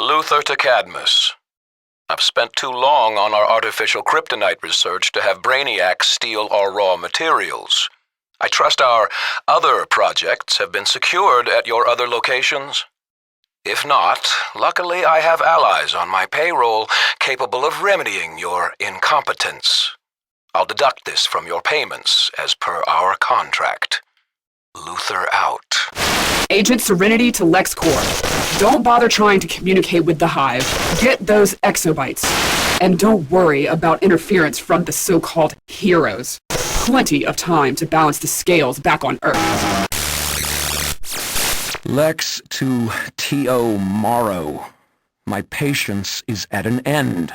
Luthor to Cadmus. I've spent too long on our artificial kryptonite research to have Brainiac steal our raw materials. I trust our other projects have been secured at your other locations? If not, luckily I have allies on my payroll capable of remedying your incompetence. I'll deduct this from your payments as per our contract. Luthor out. Agent Serenity to LexCorp. Don't bother trying to communicate with the Hive. Get those exobytes. And don't worry about interference from the so-called heroes. Plenty of time to balance the scales back on Earth. Lex to T.O. Morrow. My patience is at an end.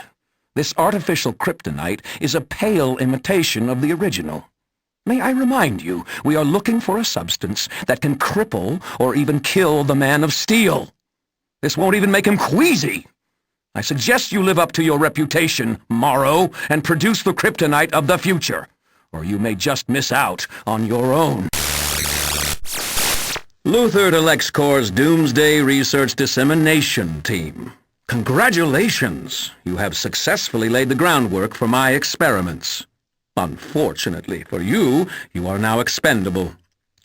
This artificial kryptonite is a pale imitation of the original. May I remind you, we are looking for a substance that can cripple or even kill the Man of Steel. This won't even make him queasy. I suggest you live up to your reputation, Morrow, and produce the kryptonite of the future, or you may just miss out on your own. Luthor to LexCorp's Doomsday Research Dissemination Team. Congratulations! You have successfully laid the groundwork for my experiments. Unfortunately for you, you are now expendable.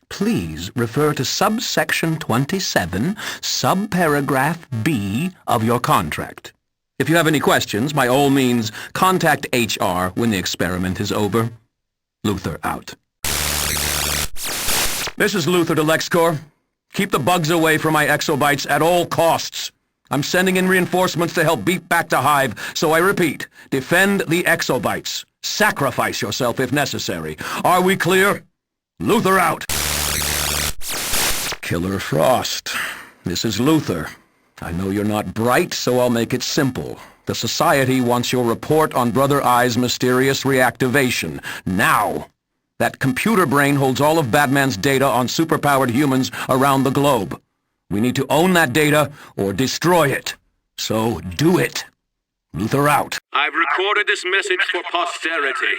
Please refer to subsection 27, subparagraph B of your contract. If you have any questions, by all means, contact HR when the experiment is over. Luthor out. This is Luthor to LexCorp. Keep the bugs away from my exobytes at all costs. I'm sending in reinforcements to help beat back the Hive, so I repeat, defend the exobytes. Sacrifice yourself if necessary. Are we clear? Luthor out. Killer Frost. This is Luthor. I know you're not bright, so I'll make it simple. The Society wants your report on Brother Eye's mysterious reactivation. Now! That computer brain holds all of Batman's data on superpowered humans around the globe. We need to own that data or destroy it. So do it. Luthor out. I've recorded this message for posterity,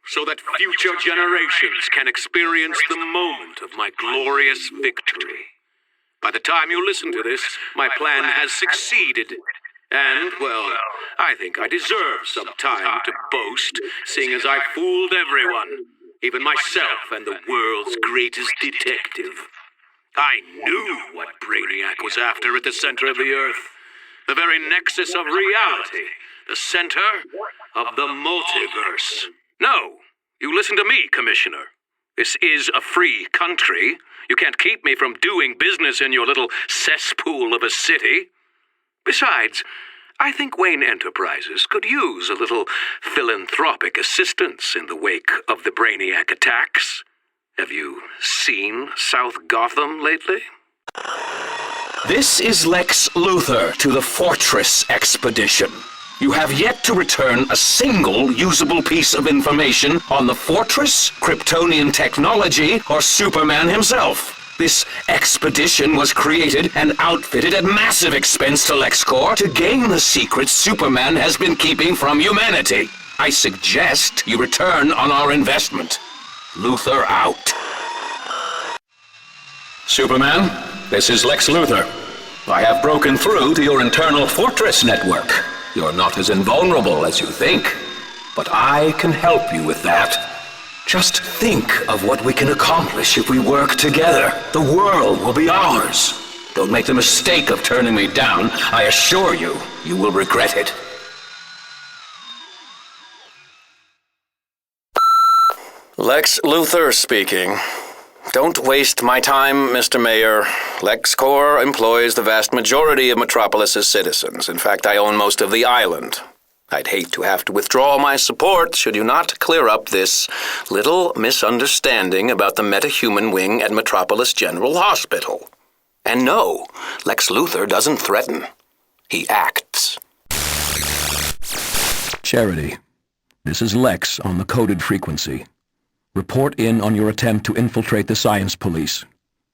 so that future generations can experience the moment of my glorious victory. By the time you listen to this, my plan has succeeded. And, well, I think I deserve some time to boast, seeing as I fooled everyone, even myself and the world's greatest detective. I knew what Brainiac was after at the center of the Earth. The very nexus of reality. The center of the multiverse. No, you listen to me, Commissioner. This is a free country. You can't keep me from doing business in your little cesspool of a city. Besides, I think Wayne Enterprises could use a little philanthropic assistance in the wake of the Brainiac attacks. Have you seen South Gotham lately? This is Lex Luthor to the Fortress Expedition. You have yet to return a single usable piece of information on the Fortress, Kryptonian technology, or Superman himself. This expedition was created and outfitted at massive expense to LexCorp to gain the secrets Superman has been keeping from humanity. I suggest you return on our investment. Luthor out. Superman, this is Lex Luthor. I have broken through to your internal fortress network. You're not as invulnerable as you think, but I can help you with that. Just think of what we can accomplish if we work together. The world will be ours. Don't make the mistake of turning me down. I assure you, you will regret it. Lex Luthor speaking. Don't waste my time, Mr. Mayor. LexCorp employs the vast majority of Metropolis's citizens. In fact, I own most of the island. I'd hate to have to withdraw my support should you not clear up this little misunderstanding about the metahuman wing at Metropolis General Hospital. And no, Lex Luthor doesn't threaten. He acts. Charity, this is Lex on the coded frequency. Report in on your attempt to infiltrate the science police.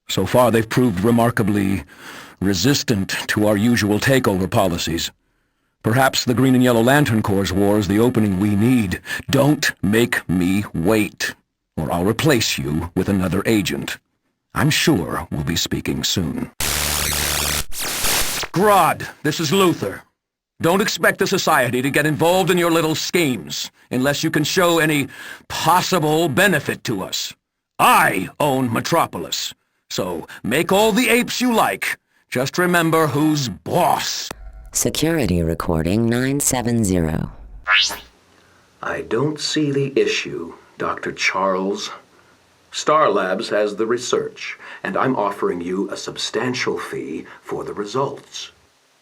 So far, they've proved remarkably resistant to our usual takeover policies. Perhaps the Green and Yellow Lantern Corps' war is the opening we need. Don't make me wait, or I'll replace you with another agent. I'm sure we'll be speaking soon. Grodd, this is Luthor. Don't expect the Society to get involved in your little schemes, unless you can show any possible benefit to us. I own Metropolis, so make all the apes you like. Just remember who's boss. Security recording 970. I don't see the issue, Dr. Charles. Star Labs has the research, and I'm offering you a substantial fee for the results.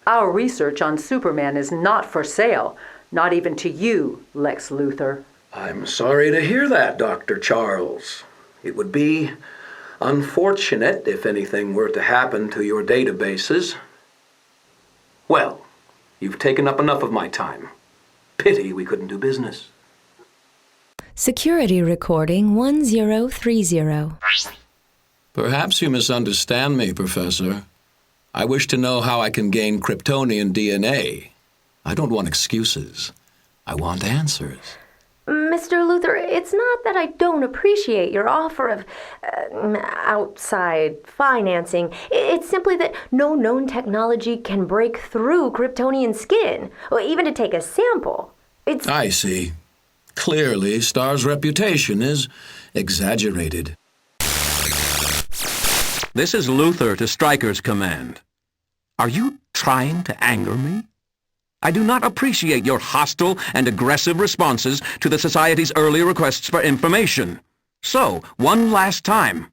Our research on Superman is not for sale, not even to you, Lex Luthor. I'm sorry to hear that, Dr. Charles. It would be unfortunate if anything were to happen to your databases. Well, you've taken up enough of my time. Pity we couldn't do business. Security recording 1030. Perhaps you misunderstand me, Professor. I wish to know how I can gain Kryptonian DNA. I don't want excuses. I want answers. Mr. Luthor, it's not that I don't appreciate your offer of outside financing. It's simply that no known technology can break through Kryptonian skin, or even to take a sample. I see. Clearly, Star's reputation is exaggerated. This is Luthor to Stryker's command. Are you trying to anger me? I do not appreciate your hostile and aggressive responses to the Society's early requests for information. So, one last time.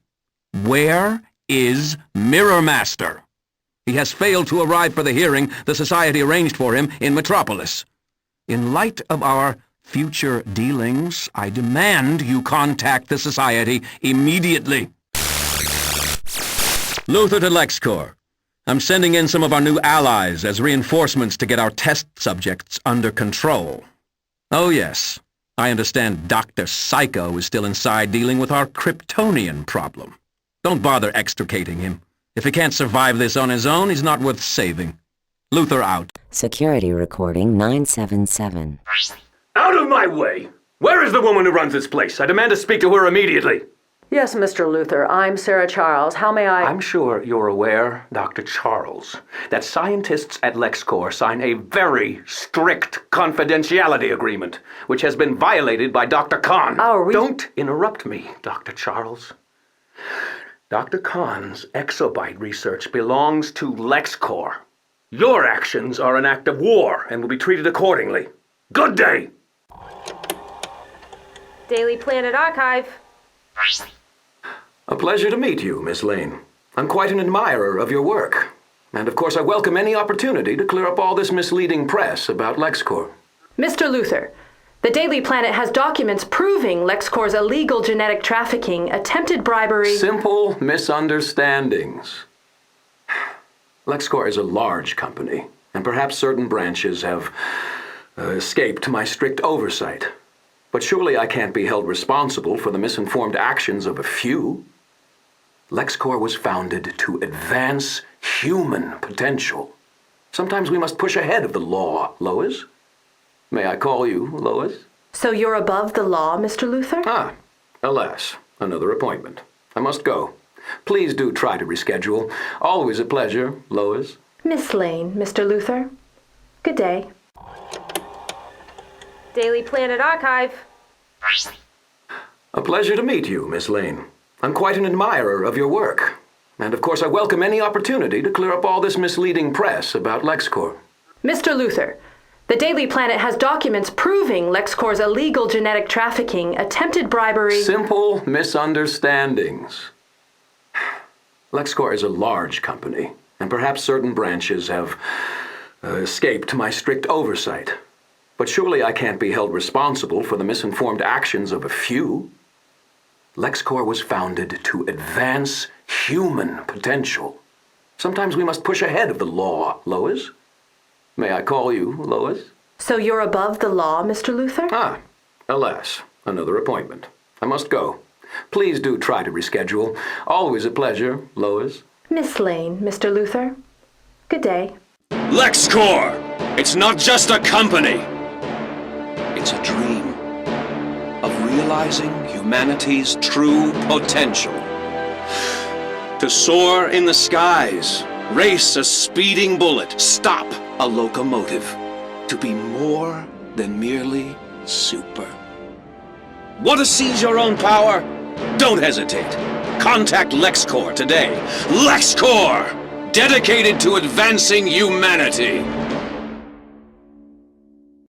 Where is Mirror Master? He has failed to arrive for the hearing the Society arranged for him in Metropolis. In light of our future dealings, I demand you contact the Society immediately. Luthor to LexCorp. I'm sending in some of our new allies as reinforcements to get our test subjects under control. Oh yes, I understand Dr. Psycho is still inside dealing with our Kryptonian problem. Don't bother extricating him. If he can't survive this on his own, he's not worth saving. Luthor out. Security recording 977. Out of my way! Where is the woman who runs this place? I demand to speak to her immediately. Yes, Mr. Luthor, I'm Sarah Charles. How may I... I'm sure you're aware, Dr. Charles, that scientists at LexCorp sign a very strict confidentiality agreement, which has been violated by Dr. Khan. Don't interrupt me, Dr. Charles. Dr. Khan's exobyte research belongs to LexCorp. Your actions are an act of war and will be treated accordingly. Good day! Daily Planet Archive. A pleasure to meet you, Miss Lane. I'm quite an admirer of your work. And of course I welcome any opportunity to clear up all this misleading press about LexCorp. Mr. Luthor, the Daily Planet has documents proving LexCorp's illegal genetic trafficking, attempted bribery... Simple misunderstandings. LexCorp is a large company, and perhaps certain branches have escaped my strict oversight. But surely I can't be held responsible for the misinformed actions of a few. LexCorp was founded to advance human potential. Sometimes we must push ahead of the law, Lois. May I call you Lois? So you're above the law, Mr. Luthor? Ah, alas, another appointment. I must go. Please do try to reschedule. Always a pleasure, Lois. Miss Lane, Mr. Luthor. Good day. Daily Planet Archive. A pleasure to meet you, Miss Lane. I'm quite an admirer of your work. And of course I welcome any opportunity to clear up all this misleading press about LexCorp. Mr. Luthor, the Daily Planet has documents proving LexCorp's illegal genetic trafficking, attempted bribery... Simple misunderstandings. LexCorp is a large company, and perhaps certain branches have escaped my strict oversight. But surely I can't be held responsible for the misinformed actions of a few. LexCorp was founded to advance human potential. Sometimes we must push ahead of the law, Lois. May I call you Lois? So you're above the law, Mr. Luthor? Ah, alas, another appointment. I must go. Please do try to reschedule. Always a pleasure, Lois. Miss Lane, Mr. Luthor. Good day. LexCorp! It's not just a company. It's a dream of realizing humanity's true potential. To soar in the skies race a speeding bullet, stop a locomotive. To be more than merely super. Want to seize your own power? Don't hesitate. Contact LexCorp today. LexCorp! Dedicated to advancing humanity.